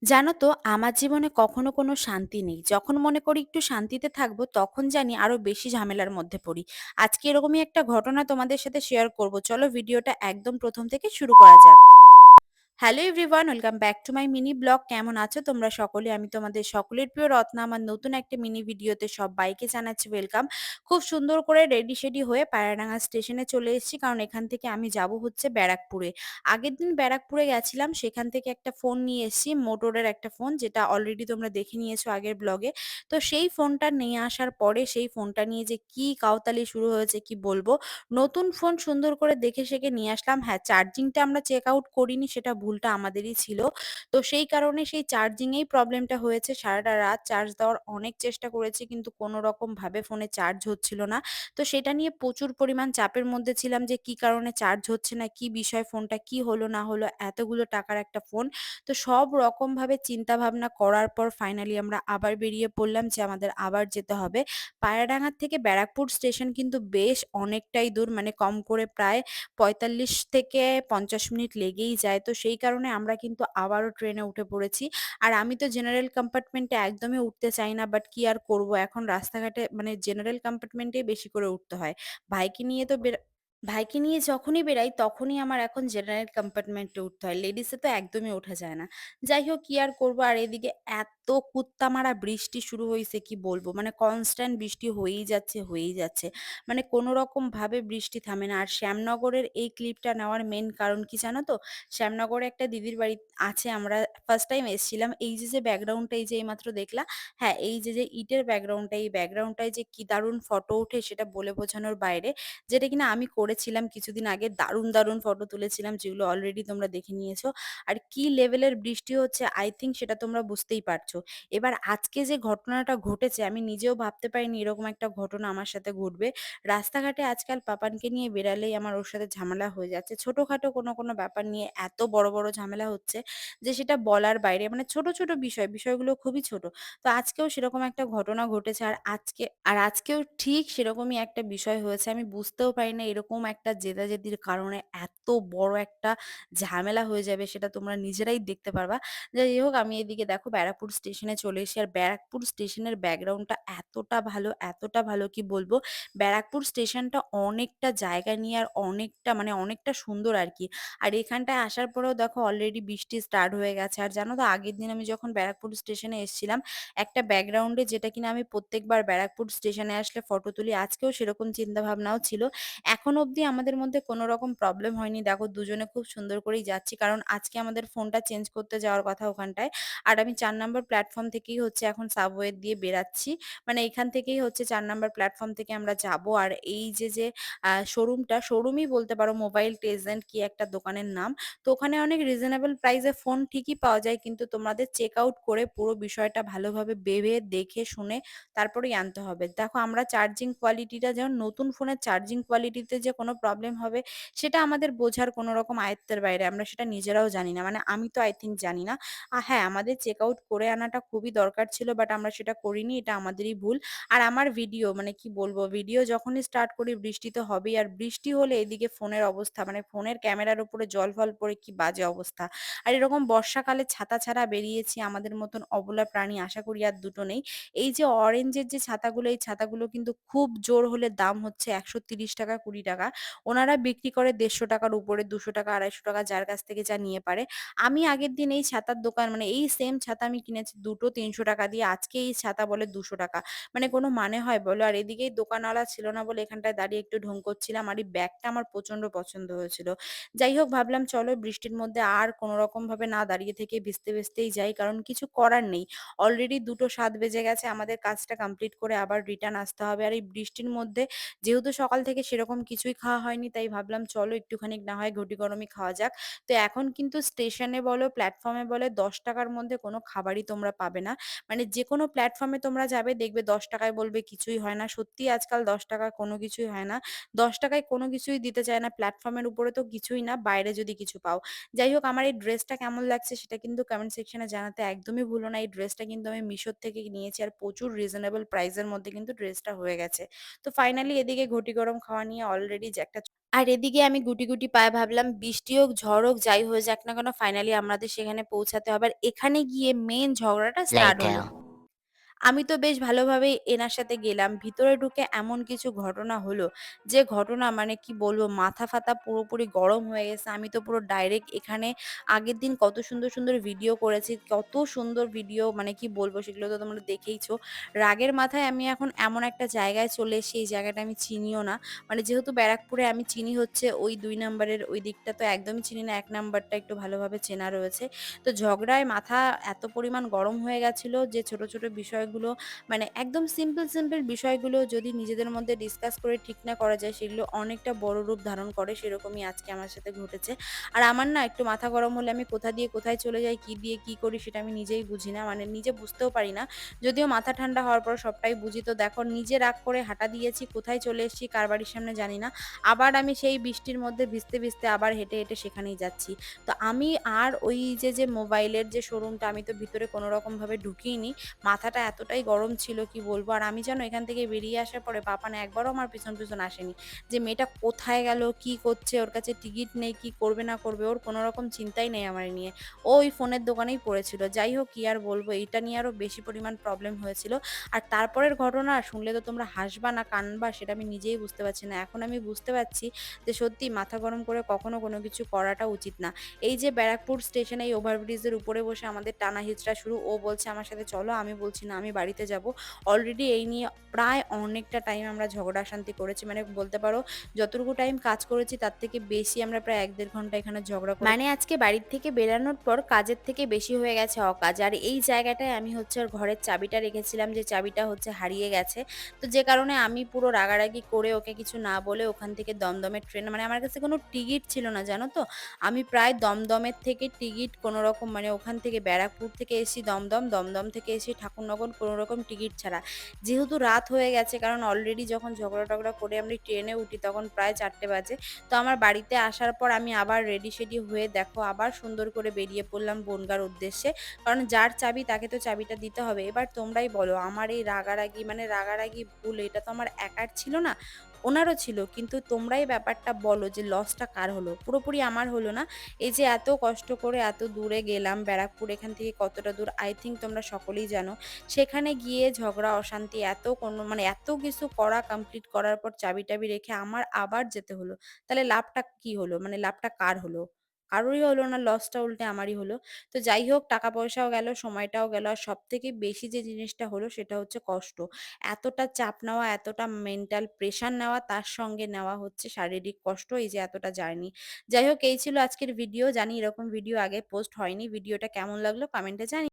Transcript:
জানো তো, আমার জীবনে কখনো কোনো শান্তি নেই। যখন মনে করি একটু শান্তিতে থাকবো, তখন জানি আরো বেশি ঝামেলার মধ্যে পড়ি। আজকে এরকমই একটা ঘটনা তোমাদের সাথে শেয়ার করব। চলো ভিডিওটা একদম প্রথম থেকে শুরু করা যাক। Hello everyone, welcome back to my mini blog. কেমন আছো তোমরা সকলে? আমি তোমাদের সকলের প্রিয় রত্না। আমার নতুন একটা মিনি ভিডিওতে সবাইকে জানাচ্ছি ওয়েলকাম। খুব সুন্দর করে রেডি শেডি হয়ে পায়রাডাঙ্গা স্টেশনে চলে এসেছি, কারণ এখান থেকে আমি যাব হচ্ছে ব্যারাকপুরে। আগের দিন ব্যারাকপুরে গেছিলাম, সেখান থেকে একটা ফোন নিয়ে এসেছি, মোটরের একটা ফোন, যেটা অলরেডি তোমরা দেখে নিয়েছো আগের ব্লগে। তো সেই ফোনটা নিয়ে আসার পরে সেই ফোনটা নিয়ে যে কি কাউতালি শুরু হয়েছে কি বলবো। নতুন ফোন সুন্দর করে দেখে সেকে নিয়ে আসলাম। হ্যাঁ, চার্জিংটা আমরা চেক আউট করিনি, সেটা ভুলটা আমাদেরই ছিল। তো সেই কারণে সেই চার্জিং এই প্রবলেমটা হয়েছে। সারাটা রাত চার্জ দেওয়ার অনেক চেষ্টা করেছি, কিন্তু কোনো রকম ভাবে ফোনে চার্জ হচ্ছিল না। তো সেটা নিয়ে প্রচুর পরিমাণ চাপের মধ্যে ছিলাম যে কি কারণে চার্জ হচ্ছে না, কি বিষয়, ফোনটা কি হলো না হলো, এতগুলো টাকার একটা ফোন। তো সব রকম ভাবে চিন্তা ভাবনা করার পর ফাইনালি আমরা আবার বেরিয়ে পড়লাম যে আমাদের আবার যেতে হবে। পায়রাডাঙ্গার থেকে ব্যারাকপুর স্টেশন কিন্তু বেশ অনেকটাই দূর, মানে কম করে প্রায় ৪৫ থেকে ৫০ মিনিট লেগেই যায়। তো সেই কারণে আমরা কিন্তু আবারও ট্রেনে উঠে পড়েছি। আর আমি তো জেনারেল কম্পার্টমেন্টে একদমই উঠতে চাই না, বাট কি আর করব, এখন রাস্তাঘাটে মানে জেনারেল কম্পার্টমেন্টেই বেশি করে উঠতে হয়। ভাইকে নিয়ে তো ভাইকে নিয়ে যখনই বেরাই তখনই আমার এখন জেনারেল কম্পার্টমেন্টে উঠতে হয়। লেডিসে তো একদমই ওঠা যায় না। যাই হোক, কি আর করবো। আর এদিকে এত কুত্তামারা বৃষ্টি শুরু হইছে কি বলবো, মানে কনস্ট্যান্ট বৃষ্টি হয়েই যাচ্ছে হয়েই যাচ্ছে। মানে কোনো রকম ভাবে বৃষ্টি থামে না। আর শ্যামনগরের এই ক্লিপটা নেওয়ার মেন কারণ কি জানো তো? শ্যামনগরে একটা দিদির বাড়ি আছে, আমরা ফার্স্ট টাইম এসেছিলাম। এই যে ব্যাকগ্রাউন্ডটা এই যে এইমাত্র দেখলা, হ্যাঁ, এই যে ইটের ব্যাকগ্রাউন্ডটা, এই ব্যাকগ্রাউন্ডটায় যে কি দারুণ ফটো ওঠে সেটা বলে বোঝানোর বাইরে। যেটা কিনা আমি করেছিলাম কিছুদিন আগে, দারুণ দারুণ ফটো তুলেছিলাম, যেগুলো অলরেডি তোমরা দেখে নিয়েছো। আর কি লেভেলের বৃষ্টি হচ্ছে আই থিঙ্ক সেটা তোমরা বুঝতেই পারছো। এবার আজকে যে ঘটনাটা ঘটেছে, আমি নিজেও ভাবতে পারিনি এরকম একটা ঘটনা আমার সাথে ঘটবে। রাস্তাঘাটে আজকাল পাপানকে নিয়ে বেরালেই আমার ওর সাথে ঝামেলা হয়ে যাচ্ছে। ছোটখাটো কোনো ব্যাপার নিয়ে এত বড় বড় ঝামেলা হচ্ছে যে সেটা বলার বাইরে। মানে ছোট ছোট বিষয়গুলো খুবই ছোট। তো আজকেও সেরকম একটা ঘটনা ঘটেছে। আর আজকেও ঠিক সেরকমই একটা বিষয় হয়েছে। আমি বুঝতেও পারি না এরকম একটা জেদাজেদির কারণে এত বড় একটা ঝামেলা হয়ে যাবে, সেটা তোমরা নিজেরাই দেখতে পারবা। যাই হোক, আমি এদিকে দেখো ব্যারাকপুর স্টেশনে চলে এসেছি। আর ব্যারাকপুর স্টেশনের ব্যাকগ্রাউন্ডটা এতটা ভালো কি বলবো। ব্যারাকপুর স্টেশনটা অনেকটা জায়গা নিয়ে আর অনেকটা মানে অনেকটা সুন্দর আরকি। আর এখানটায় আসার পরেও দেখো অলরেডি বৃষ্টি স্টার্ট হয়ে গেছে। আর জানো তো, আগের দিন আমি যখন ব্যারাকপুর স্টেশনে এসেছিলাম, একটা ব্যাকগ্রাউন্ডে যেটা কিনা আমি প্রত্যেকবার ব্যারাকপুর স্টেশনে আসলে ফটো তুলি, আজকেও সেরকম চিন্তা ভাবনাও ছিল। এখন অবধি আমাদের মধ্যে কোনো রকম প্রবলেম হয়নি। দেখো দুজনে খুব সুন্দর করেই যাচ্ছি, কারণ আজকে আমাদের ফোনটা চেঞ্জ করতে যাওয়ার কথা ওখানটায়। আর আমি ৪ নাম্বার প্ল্যাটফর্ম থেকেই হচ্ছে এখন সাবওয়ে দিয়ে বেরাচ্ছি। মানে এখান থেকেই হচ্ছে ৪ নাম্বার প্ল্যাটফর্ম থেকে আমরা যাবো। আর এই যে শোরুমই বলতে পারো, মোবাইল টেজেন্ট কি একটা দোকানের নাম। তো ওখানে অনেক রিজনেবল প্রাইসে ফোন ঠিকই পাওয়া যায়, কিন্তু তোমাদের চেক আউট করে পুরো বিষয়টা ভালোভাবে ভেবে দেখে শুনে তারপরেই আনতে হবে। দেখো, আমরা চার্জিং কোয়ালিটিটা, যেমন নতুন ফোনের চার্জিং কোয়ালিটিতে যে কোনো প্রবলেম হবে সেটা আমাদের বোঝার কোনো রকম আয়ত্তের বাইরে, আমরা সেটা নিজেরাও জানি না, মানে আমি তো আই থিঙ্ক জানি না। হ্যাঁ, আমাদের চেক আউট করে আনাটা খুবই দরকার ছিল, বাট আমরা সেটা করিনি, এটা আমাদেরই ভুল। আর আমার ভিডিও, মানে কি বলবো, ভিডিও যখনই স্টার্ট করি বৃষ্টি তো হবেই। আর বৃষ্টি হলে এদিকে ফোনের অবস্থা, মানে ফোনের ক্যামেরার উপরে জল ফল পড়ে কি বাজে অবস্থা। আর এরকম বর্ষাকালে ছাতা ছাড়া বেরিয়েছি, আমাদের মতন অবলা প্রাণী আশা করি আর দুটো নেই। এই যে অরেঞ্জের যে ছাতাগুলো, এই ছাতাগুলো কিন্তু খুব জোর হলে দাম হচ্ছে ১৩০ টাকা, ২০ টাকা। ওনারা বিক্রি করে ১৫০ টাকার উপরে, ২০০ টাকা, ২৫০ টাকা, যার কাছ থেকে যা নিয়ে পারে। আমি আগের দিন এই ছাতার দোকান, মানে এই সেম ছাতা আমি কিনেছি দুটো ৩০০ টাকা দিয়ে, আজকে এই ছাতা বলে ২০০ টাকা। মানে কোনো মানে হয় বলো? আর এদিকেই দোকানওয়ালা ছিল না বলে এখানটায় দাঁড়িয়ে একটু ঢং করছিলাম। আর এই ব্যাগটা আমার প্রচন্ড পছন্দ হয়েছিল। যাই হোক, ভাবলাম চলো বৃষ্টির মধ্যে আর কোনো রকম ভাবে না দাঁড়িয়ে থেকে ভিজতে ভিজতেই যাই, কারণ কিছু করার নেই। অলরেডি ২টো ৭ বেজে গেছে, আমাদের কাজটা কমপ্লিট করে আবার রিটার্ন আসতে হবে। আর এই বৃষ্টির মধ্যে যেহেতু সকাল থেকে সেরকম কিছুই খাওয়া হয়নি, তাই ভাবলাম চলো একটুখানি না হয় ঘটি গরমই খাওয়া যাক। তো এখন কিন্তু স্টেশনে বলো, প্ল্যাটফর্মে বলে, ১০ টাকার মধ্যে কোনো খাবারই তোমরা পাবে না। মানে যেকোনো প্ল্যাটফর্মে তোমরা যাবে দেখবে ১০ টাকায় বলবে কিছুই হয় না। সত্যি আজকাল ১০ টাকায় কোনো কিছুই হয় না। ১০ টাকায় কোনো কিছুই দিতে চায় না। প্ল্যাটফর্মের উপরে তো কিছুই না, বাইরে যদি কিছু পাও। যাই হোক, আমার এই ড্রেসটা কেমন লাগছে সেটা কিন্তু কমেন্ট সেকশনে জানাতে একদমই ভুলো না। এই ড্রেসটা কিন্তু আমি মিশোর থেকে নিয়েছি, আর প্রচুর রিজনেবল প্রাইস এর মধ্যে কিন্তু ড্রেসটা হয়ে গেছে। তো ফাইনালি এদিকে ঘটি গরম খাওয়া নিয়ে অলরেডি যে একটা আর এদিকে আমি গুটি, গুটি পায়ে ভাবলাম বৃষ্টি হোক, ঝড় হোক, যাই হয়ে যাক না কেন ফাইনালি আমাদের সেখানে পৌঁছাতে হবে। আর এখানে গিয়ে মেইন ঝগড়াটা স্টার্ট হলো। Later. আমি তো বেশ ভালোভাবেই এনার সাথে গেলাম। ভিতরে ঢুকে এমন কিছু ঘটনা হলো, যে ঘটনা মানে কি বলবো মাথা-ফাতা পুরোপুরি গরম হয়ে গেছে। আমি তো পুরো ডাইরেক্ট এখানে আগের দিন কত সুন্দর, সুন্দর ভিডিও করেছি। কত সুন্দর ভিডিও মানে কি বলবো সেগুলো তো তোমরা দেখেইছো। রাগের মাথায় আমি এখন এমন একটা জায়গায় চলে এসেছি, এই জায়গাটা আমি চিনিও না। মানে যেহেতু ব্যারাকপুরে আমি চিনি হচ্ছে ওই ২ নাম্বারের ওই দিকটা তো একদমই চিনি না। ১ নাম্বারটা একটু ভালোভাবে চেনা রয়েছে। তো ঝগড়ায় মাথা এত পরিমাণ গরম হয়ে গেছিল যে ছোট, ছোট বিষয়গুলো মানে একদম সিম্পল, সিম্পল বিষয়গুলো যদি নিজেদের মধ্যে ডিসকাস করে ঠিক না করা যায় সেগুলো অনেকটা বড় রূপ ধারণ করে। সেরকমই আজকে আমার সাথে ঘটেছে। আর আমার না একটু মাথা গরম হলে আমি কোথা দিয়ে কোথায় চলে যাই, কি দিয়ে কি করি সেটা আমি নিজেই বুঝি না। মানে নিজে বুঝতেও পারি না। যদিও মাথা ঠান্ডা হওয়ার পর সবটাই বুঝি। তো দেখো নিজে রাগ করে হাঁটা দিয়েছি, কোথায় চলে এসেছি কার বাড়ির সামনে জানি না। আবার আমি সেই বৃষ্টির মধ্যে ভিজতে, ভিজতে আবার হেঁটে, হেঁটে সেখানেই যাচ্ছি। তো আমি আর ওই যে মোবাইলের যে শোরুমটা আমি তো ভিতরে কোনরকমভাবে ঢুকিইনি। মাথাটা এতটাই গরম ছিল কি বলবো। আর আমি জানো এখান থেকে বেরিয়ে আসার পরে বাপান একবারও আমার পিছন, পিছন আসেনি। যে মেয়েটা কোথায় গেল, কি করছে, ওর কাছে টিকিট নেই, কি করবে না করবে, ওর কোনরকম চিন্তাই নেই আমারে নিয়ে। ও ওই ফোনের দোকানেই পড়েছিল। যাই হোক কি আর বলবো, এইটা নিয়ে আরো বেশি পরিমাণ প্রবলেম হয়েছিল। আর তারপরের ঘটনা শুনলে তো তোমরা হাসবা না কানবা সেটা আমি নিজেই বুঝতে পারছি না। এখন আমি বুঝতে পারছি যে সত্যি মাথা গরম করে কখনো কোনো কিছু করাটা উচিত না। এই যে ব্যারাকপুর স্টেশনে এই ওভারব্রিজের উপরে বসে আমাদের টানা হিচড়া শুরু। ও বলছে আমার সাথে চলো, আমি বলছি না আমি বাড়িতে যাব। অলরেডি এই নিয়ে প্রায় অনেকটা টাইম আমরা ঝগড়া অশান্তি করেছি। মানে বলতে পারো যতটুকু টাইম কাজ করেছি তার থেকে বেশি আমরা প্রায় ১-১.৫ ঘন্টা এখানে ঝগড়া মানে আজকে বাড়ির থেকে বেরানোর পর কাজের থেকে বেশি হয়ে গেছে অকাজ। আর এই জায়গাটায় আমি হচ্ছে ওর ঘরের চাবিটা রেখেছিলাম, যে চাবিটা হচ্ছে হারিয়ে গেছে। তো যে কারণে আমি পুরো রাগারাগি করে ওকে কিছু না বলে ওখান থেকে দমদমের ট্রেন মানে আমার কাছে কোনো টিকিট ছিল না জানো তো। আমি প্রায় দমদমের থেকে টিকিট কোনরকম মানে ওখান থেকে ব্যারাকপুর থেকে এসেছি দমদম, দমদম থেকে এসেছি ঠাকুরনগর কোনরকম টিকিট ছাড়া। যেহেতু রাত হয়ে গেছে কারণ অলরেডি যখন ঝগড়া-টগড়া করে আমি ট্রেনে উঠি তখন প্রায় ৪:০০ বাজে। তো আমার বাড়িতে আসার পর আমি আবার রেডি-সেডি হয়ে দেখো আবার সুন্দর করে বেরিয়ে পড়লাম বনগাঁর উদ্দেশ্যে। কারণ যার চাবি তাকে তো চাবিটা দিতে হবে। এবার তোমরাই বলো আমার এই রাগারাগি মানে রাগারাগি ভুল এটা তো আমার একার ছিল না, ওনারও ছিল। কিন্তু তোমরাই ব্যাপারটা বলো যে লসটা কার হলো? পুরোপুরি আমার হলো না? এই যে এত কষ্ট করে এত দূরে গেলাম ব্যারাকপুর এখান থেকে কতটা দূর I think তোমরা সকলেই জানো। সেখানে গিয়ে ঝগড়া অশান্তি এত কোনো মানে এত কিছু করা কমপ্লিট করার পর চাবি-টাবি রেখে আমার আবার যেতে হলো। তাহলে লাভটা কি হলো? মানে লাভটা কার হলো? কারোরই হলো না, লসটা উল্টে আমারই হলো। তো যাই হোক টাকা পয়সাও গেল, সময়টাও গেল। আর সবথেকে বেশি যে জিনিসটা হলো সেটা হচ্ছে কষ্ট। এতটা চাপ নেওয়া, এতটা মেন্টাল প্রেশার নেওয়া, তার সঙ্গে নেওয়া হচ্ছে শারীরিক কষ্ট, এই যে এতটা জার্নি। যাই হোক এই ছিল আজকের ভিডিও। জানি এরকম ভিডিও আগে পোস্ট হয়নি। ভিডিওটা কেমন লাগলো কমেন্টে জানিও।